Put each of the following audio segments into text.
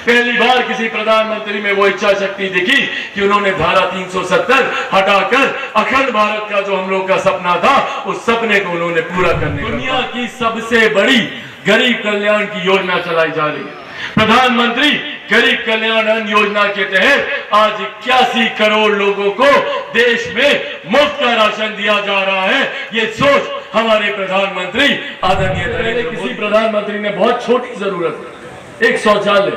पहली बार किसी प्रधानमंत्री में वो इच्छा शक्ति दिखी कि उन्होंने धारा 370 हटाकर अखंड भारत का जो हम लोग का सपना था उस सपने को उन्होंने पूरा करने का दुनिया की सबसे बड़ी गरीब कल्याण की योजना चलाई जा रही है। प्रधानमंत्री गरीब कल्याण अन्न योजना के तहत आज 81 करोड़ लोगों को देश में मुफ्त का राशन दिया जा रहा है। ये सोच हमारे प्रधानमंत्री आदरणीय नरेंद्र मोदी, किसी प्रधानमंत्री ने बहुत छोटी जरूरत है एक शौचालय,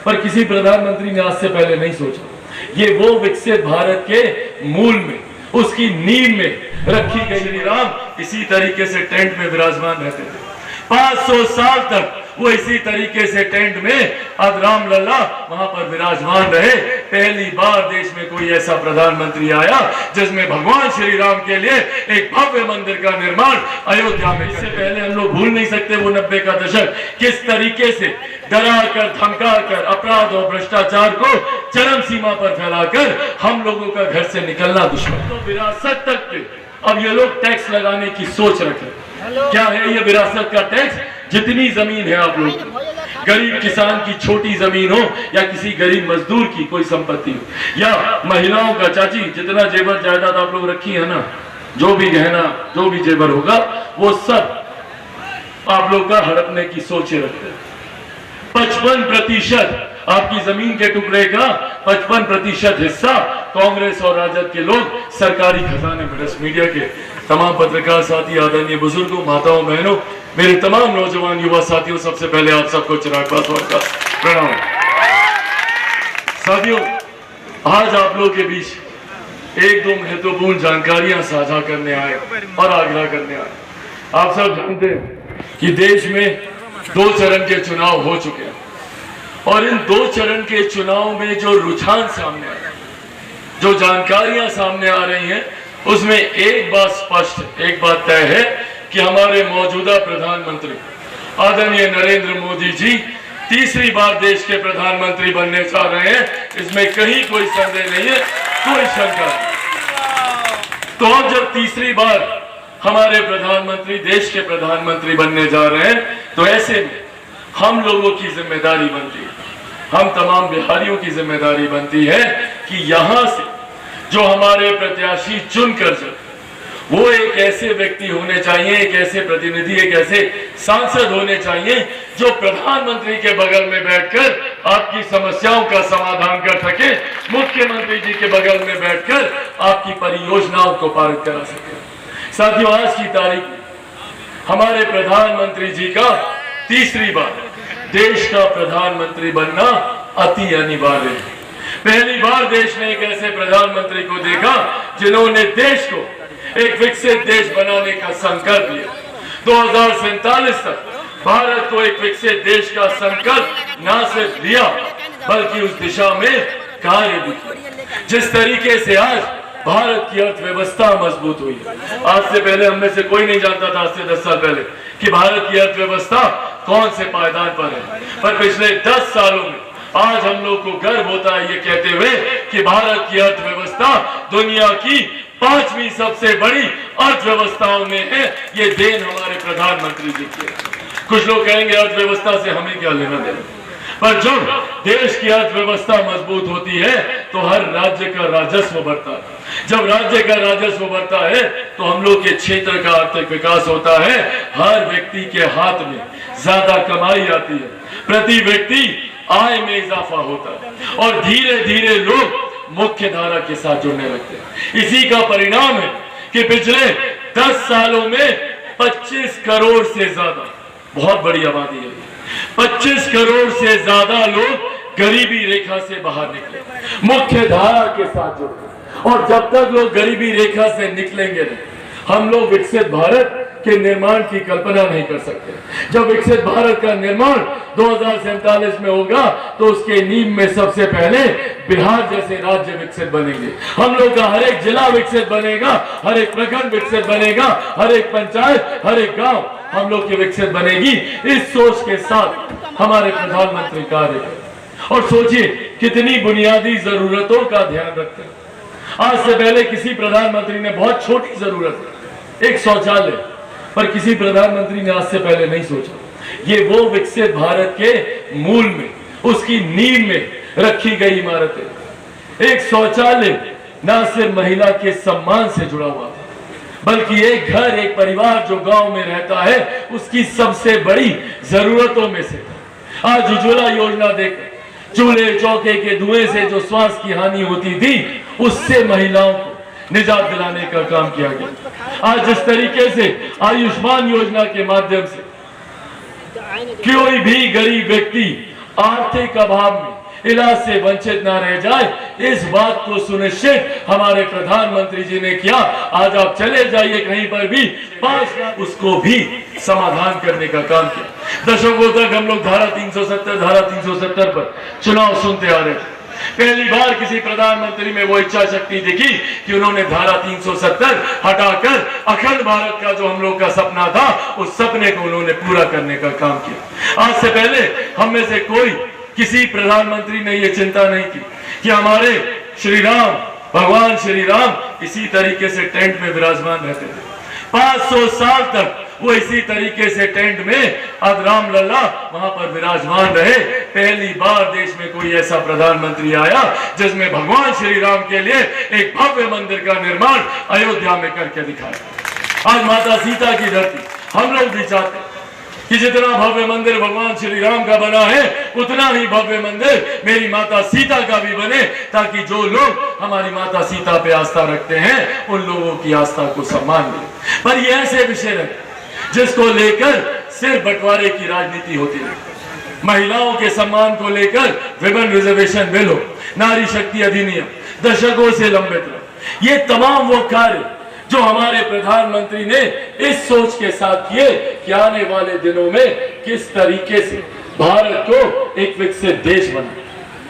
पर किसी प्रधानमंत्री ने आज से पहले नहीं सोचा। ये वो विकसित भारत के मूल में, उसकी नींव में रखी गई। श्री राम इसी तरीके से टेंट में विराजमान रहते थे। 500 साल तक वो इसी तरीके से टेंट में आज राम लल्ला वहां पर विराजमान रहे। पहली बार देश में कोई ऐसा प्रधानमंत्री आया जिसमें भगवान श्री राम के लिए एक भव्य मंदिर का निर्माण अयोध्या में। इससे पहले हम लोग भूल नहीं सकते वो 90 का दशक किस तरीके से डरा कर धमका कर अपराध और भ्रष्टाचार को चरम सीमा पर फैलाकर हम लोगों का घर से निकलना दुश्मन। तो विरासत तक पे अब ये लोग टैक्स लगाने की सोच रखे। क्या है ये विरासत का टैक्स? जितनी जमीन है आप लोग, गरीब किसान की छोटी जमीन हो या किसी गरीब मजदूर की कोई संपत्ति हो या महिलाओं का, चाची जितना जेवर जायदाद आप लोग रखी है ना, जो भी गहना जो भी जेवर होगा वो सब आप लोग का हड़पने की सोचे रखते हैं। 55% आपकी जमीन के टुकड़े का 55% हिस्सा कांग्रेस और राजद के लोग सरकारी खजाने में। मीडिया के तमाम पत्रकार साथी, आदरणीय बुजुर्गों, माताओं, बहनों, मेरे तमाम नौजवान युवा साथियों, सबसे पहले आप सबको चिराग पासवान का प्रणाम। साथियों, आज आप लोग के बीच एक दो महत्वपूर्ण जानकारियां साझा करने आए और आग्रह करने आए। आप सब जानते हैं कि देश में 2 चरण के चुनाव हो चुके हैं और इन 2 चरण के चुनाव में जो रुझान सामने आए, जो जानकारियां सामने आ रही हैं, उसमें एक बात स्पष्ट, एक बात तय है कि हमारे मौजूदा प्रधानमंत्री आदरणीय नरेंद्र मोदी जी तीसरी बार देश के प्रधानमंत्री बनने जा रहे हैं। इसमें कहीं कोई संदेह नहीं है, कोई शंका नहीं। तो अब जब तीसरी बार हमारे प्रधानमंत्री देश के प्रधानमंत्री बनने जा रहे हैं, तो ऐसे में हम लोगों की जिम्मेदारी बनती है, हम तमाम बिहारियों की जिम्मेदारी बनती है कि यहां से जो हमारे प्रत्याशी चुनकर जाए वो एक ऐसे व्यक्ति होने चाहिए, एक ऐसे प्रतिनिधि, एक ऐसे सांसद होने चाहिए जो प्रधानमंत्री के बगल में बैठकर आपकी समस्याओं का समाधान कर सके, मुख्यमंत्री जी के बगल में बैठकर आपकी परियोजनाओं को पारित करा सके। साथियों, आज की तारीख में हमारे प्रधानमंत्री जी का तीसरी बार देश का प्रधानमंत्री बनना अति अनिवार्य है। पहली बार देश ने एक ऐसे प्रधानमंत्री को देखा जिन्होंने देश को एक विकसित देश बनाने का संकल्प लिया। 2047 तक भारत को एक विकसित देश का संकल्प न सिर्फ लिया बल्कि उस दिशा में कार्य भी किया। जिस तरीके से आज भारत की अर्थव्यवस्था मजबूत हुई है, आज से पहले हम में से कोई नहीं जानता था, आज से 10 साल पहले, कि भारत की अर्थव्यवस्था कौन से पायदान पर है। पर पिछले 10 सालों में आज हम लोग को गर्व होता है ये कहते हुए कि भारत की अर्थव्यवस्था दुनिया की 5वीं सबसे बड़ी अर्थव्यवस्थाओं में है। ये देन हमारे प्रधानमंत्री जी की है। कुछ लोग कहेंगे अर्थव्यवस्था से हमें क्या लेना देना, पर जब देश की अर्थव्यवस्था मजबूत होती है तो हर राज्य का राजस्व बढ़ता है। जब राज्य का राजस्व बढ़ता है तो हम लोग के क्षेत्र का आर्थिक विकास होता है, हर व्यक्ति के हाथ में ज्यादा कमाई आती है, प्रति व्यक्ति आय में इजाफा होता है और धीरे धीरे लोग मुख्य धारा के साथ जुड़ने लगते हैं। इसी का परिणाम है कि पिछले 10 सालों में 25 करोड़ से ज्यादा, बहुत बड़ी आबादी है, 25 करोड़ से ज्यादा लोग गरीबी रेखा से बाहर निकले, मुख्य धारा के साथ जुड़े। और जब तक लोग गरीबी रेखा से निकलेंगे नहीं, हम लोग विकसित भारत के निर्माण की कल्पना नहीं कर सकते। जब विकसित भारत का निर्माण 2047 में होगा तो उसके नींव में सबसे पहले बिहार जैसे राज्य विकसित बनेंगे। हम लोग का हर एक जिला विकसित बनेगा, हर एक प्रखंड विकसित बनेगा, हर एक पंचायत, हर एक गांव हम लोग की विकसित बनेगी। इस सोच के साथ हमारे प्रधानमंत्री कार्य करें और सोचिए कितनी बुनियादी जरूरतों का ध्यान रखते हैं। आज से पहले किसी प्रधानमंत्री ने बहुत छोटी जरूरत है एक शौचालय, पर किसी प्रधानमंत्री ने आज से पहले नहीं सोचा। ये वो विकसित भारत के मूल में, उसकी नींव में रखी गई इमारतें। एक शौचालय न सिर्फ महिला के सम्मान से जुड़ा हुआ था, बल्कि एक घर, एक परिवार जो गांव में रहता है उसकी सबसे बड़ी जरूरतों में से था। आज उज्ज्वला योजना देखकर चूल्हे चौके के धुएं से जो स्वास्थ्य की हानि होती थी, उससे महिलाओं को निजात दिलाने का काम किया गया। आज जिस तरीके से आयुष्मान योजना के माध्यम से कोई भी गरीब व्यक्ति आर्थिक अभाव में इलाज से वंचित ना रह जाए, इस बात को सुनिश्चित हमारे प्रधानमंत्री जी ने किया। आज आप चले जाइए कहीं पर भी, 5 लाख उसको भी समाधान करने का काम किया। दशकों तक हम लोग धारा 370 पर चुनाव सुनते आ रहे थे। पहली बार किसी प्रधानमंत्री में वो इच्छा शक्ति दिखी कि उन्होंने धारा 370 हटाकर अखंड भारत का जो हम लोग का सपना था, उस सपने को उन्होंने पूरा करने का काम किया। आज से पहले हम में से कोई, किसी प्रधानमंत्री ने ये चिंता नहीं की कि हमारे श्री राम, भगवान श्री राम इसी तरीके से टेंट में विराजमान रहते थे। 500 साल तक वो इसी तरीके से टेंट में आज राम लल्ला वहां पर विराजमान रहे। पहली बार देश में कोई ऐसा प्रधानमंत्री आया जिसमें भगवान श्री राम के लिए एक भव्य मंदिर का निर्माण अयोध्या में करके दिखाया। आज माता सीता की धरती, हम लोग भी चाहते हैं कि जितना भव्य मंदिर भगवान श्री राम का बना है, उतना ही भव्य मंदिर मेरी माता सीता का भी बने, ताकि जो लोग हमारी माता सीता पे आस्था रखते हैं उन लोगों की आस्था को सम्मान मिले। पर ये ऐसे विषय है जिसको लेकर सिर्फ बंटवारे की राजनीति होती है। महिलाओं के सम्मान को लेकर विमेन रिजर्वेशन बिल हो, नारी शक्ति अधिनियम दशकों से लंबित रहे, ये तमाम वो कार्य जो हमारे प्रधानमंत्री ने इस सोच के साथ किए कि आने वाले दिनों में किस तरीके से भारत को एक विकसित देश बनाए।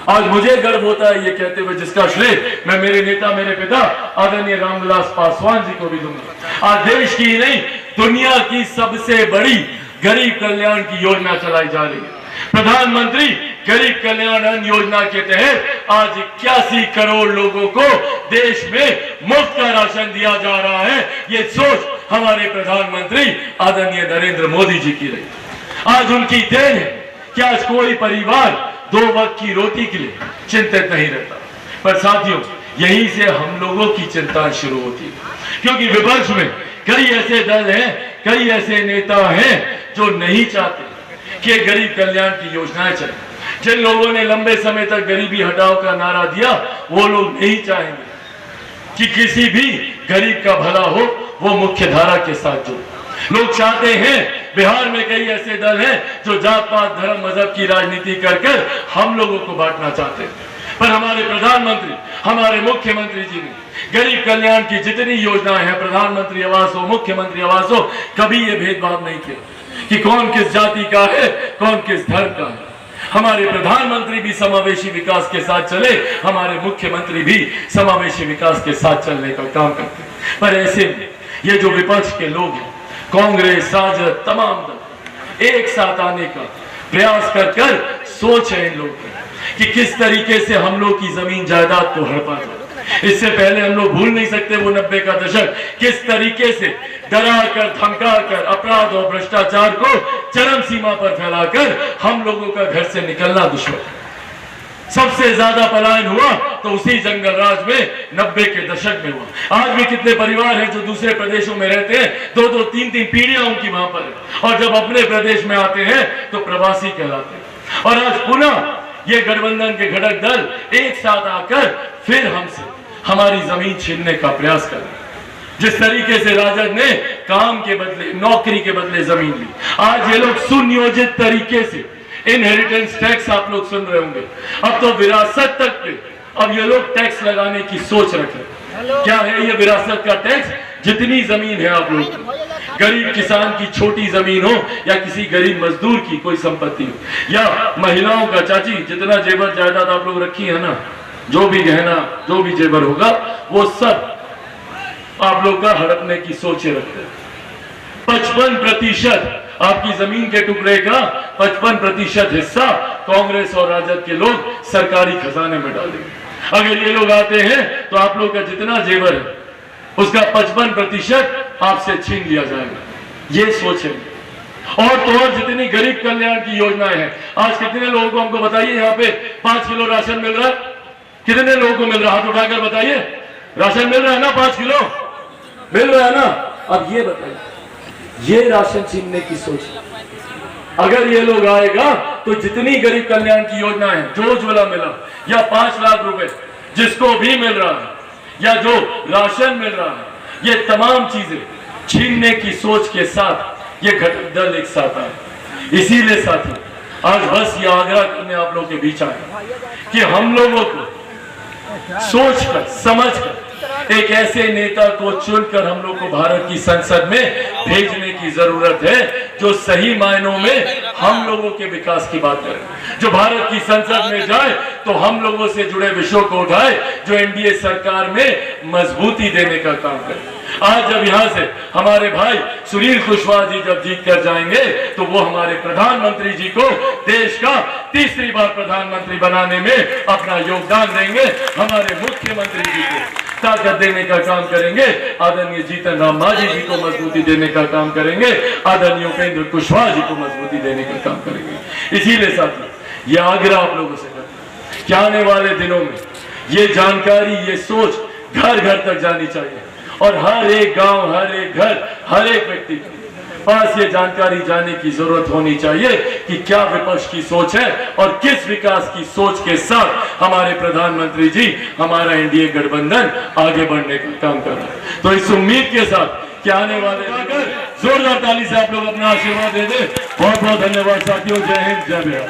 आज मुझे गर्व होता है ये कहते हुए, जिसका श्रेय मैं मेरे नेता, मेरे पिता आदरणीय रामविलास पासवान जी को भी दूंगा। आज देश की नहीं, दुनिया की सबसे बड़ी गरीब कल्याण की योजना चलाई जा रही है। प्रधानमंत्री गरीब कल्याण अन्न योजना के तहत आज 81 करोड़ लोगों को देश में मुफ्त का राशन दिया जा रहा है। ये सोच हमारे प्रधानमंत्री आदरणीय नरेंद्र मोदी जी की रही। आज उनकी देन है कि आज कोई परिवार 2 वक्त की रोटी के लिए चिंतित नहीं रहता। पर साथियों, यहीं से हम लोगों की चिंता शुरू होती है, क्योंकि विपक्ष में कई ऐसे दल हैं, कई ऐसे नेता हैं जो नहीं चाहते कि गरीब कल्याण की योजनाएं चले। जिन लोगों ने लंबे समय तक गरीबी हटाओ का नारा दिया, वो लोग नहीं चाहेंगे कि किसी भी गरीब का भला हो, वो मुख्य धारा के साथ जुड़े। लोग चाहते हैं, बिहार में कई ऐसे दल हैं जो जात पात धर्म मजहब की राजनीति कर हम लोगों को बांटना चाहते हैं। पर हमारे प्रधानमंत्री, हमारे मुख्यमंत्री जी ने गरीब कल्याण की जितनी योजनाएं हैं, प्रधानमंत्री आवास हो, मुख्यमंत्री आवास हो, कभी ये भेदभाव नहीं किया कि कौन किस जाति का है, कौन किस धर्म का है। हमारे प्रधानमंत्री भी समावेशी विकास के साथ चले, हमारे मुख्यमंत्री भी समावेशी विकास के साथ चलने का काम करते हैं। पर ऐसे में ये जो विपक्ष के लोग हैं, कांग्रेस, राजद, तमाम दल एक साथ आने का प्रयास कर सोच है इन लोगों की कि किस तरीके से हम लोग की जमीन जायदाद को हड़पा जाए। इससे पहले हम लोग भूल नहीं सकते वो 90 का दशक, किस तरीके से डरा कर, धमका कर, अपराध और भ्रष्टाचार को चरम सीमा पर फैलाकर हम लोगों का घर से निकलना दुश्मन। सबसे ज्यादा पलायन हुआ तो उसी जंगल राज में 90 के दशक में हुआ। आज भी कितने परिवार हैं जो दूसरे प्रदेशों में रहते हैं, 2-2, 3-3 पीढ़ियां उनकी वहां पर है, और जब अपने प्रदेश में आते हैं तो प्रवासी कहलाते हैं। और आज पुनः ये गठबंधन के घटक दल एक साथ आकर फिर हमसे हमारी जमीन छीनने का प्रयास कर रहे हैं। जिस तरीके से राजद ने काम के बदले, नौकरी के बदले जमीन ली, आज ये लोग सुनियोजित तरीके से इनहेरिटेंस टैक्स आप लोग सुन रहे होंगे, अब तो विरासत तक पे अब ये लोग टैक्स लगाने की सोच रखे। क्या है ये विरासत का टैक्स? जितनी जमीन है आप लोग, गरीब किसान की छोटी जमीन हो या किसी गरीब मजदूर की कोई संपत्ति हो, या महिलाओं का, चाची जितना जेवर जायदाद आप लोग रखी है ना, जो भी गहना, जो भी जेवर होगा, वो सब आप लोग का हड़पने की सोचे रखते हैं। 55% आपकी जमीन के टुकड़े का 55% हिस्सा कांग्रेस और राजद के लोग सरकारी खजाने में डालेंगे। अगर ये लोग आते हैं तो आप लोग का जितना जेवर है उसका 55% आपसे छीन लिया जाएगा। ये सोच है। और तो और जितनी गरीब कल्याण की योजनाएं हैं, आज कितने लोगों को हमको बताइए यहाँ पे 5 किलो राशन मिल रहा है? कितने लोगों को मिल रहा है? हाथ उठाकर बताइए। राशन मिल रहा है ना? 5 किलो मिल रहा है ना? अब ये बताइए, ये राशन छीनने की सोच, अगर ये लोग आएगा तो जितनी गरीब कल्याण की योजना है, जो उज्ज्वला मिला या 5 लाख रुपए जिसको भी मिल रहा है या जो राशन मिल रहा है, ये तमाम चीजें छीनने की सोच के साथ ये घटक दल एक साथ आए। इसीलिए साथी आज बस ये आग्रह करने आप लोगों के बीच आए कि हम लोगों को सोचकर समझकर एक ऐसे नेता को चुनकर हम लोग को भारत की संसद में भेजने की जरूरत है जो सही मायनों में हम लोगों के विकास की बात करे, जो भारत की संसद में जाए तो हम लोगों से जुड़े विषयों को उठाए, जो एनडीए सरकार में मजबूती देने का काम करे। आज जब यहाँ से हमारे भाई सुनील कुशवाहा जी जब जीत कर जाएंगे तो वो हमारे प्रधानमंत्री जी को देश का तीसरी बार प्रधानमंत्री बनाने में अपना योगदान देंगे, हमारे मुख्यमंत्री जी को ताकत देने का काम करेंगे, आदरणीय जीतन राम मांझी जी को मजबूती देने का काम करेंगे, आदरणीय उपेंद्र कुशवाहा जी को मजबूती देने का काम करेंगे। इसीलिए साथी ये आग्रह आप लोगों से करते हैं कि आने वाले दिनों में ये जानकारी, ये सोच घर घर तक जानी चाहिए और हर एक गांव, हर एक घर, हर एक व्यक्ति के पास ये जानकारी जाने की जरूरत होनी चाहिए कि क्या विपक्ष की सोच है और किस विकास की सोच के साथ हमारे प्रधानमंत्री जी, हमारा एनडीए गठबंधन आगे बढ़ने का काम कर रहा है। तो इस उम्मीद के साथ कि आने वाले जोरदार ताली से आप लोग अपना आशीर्वाद दे दें। बहुत बहुत धन्यवाद साथियों। जय हिंद, जय बिहार।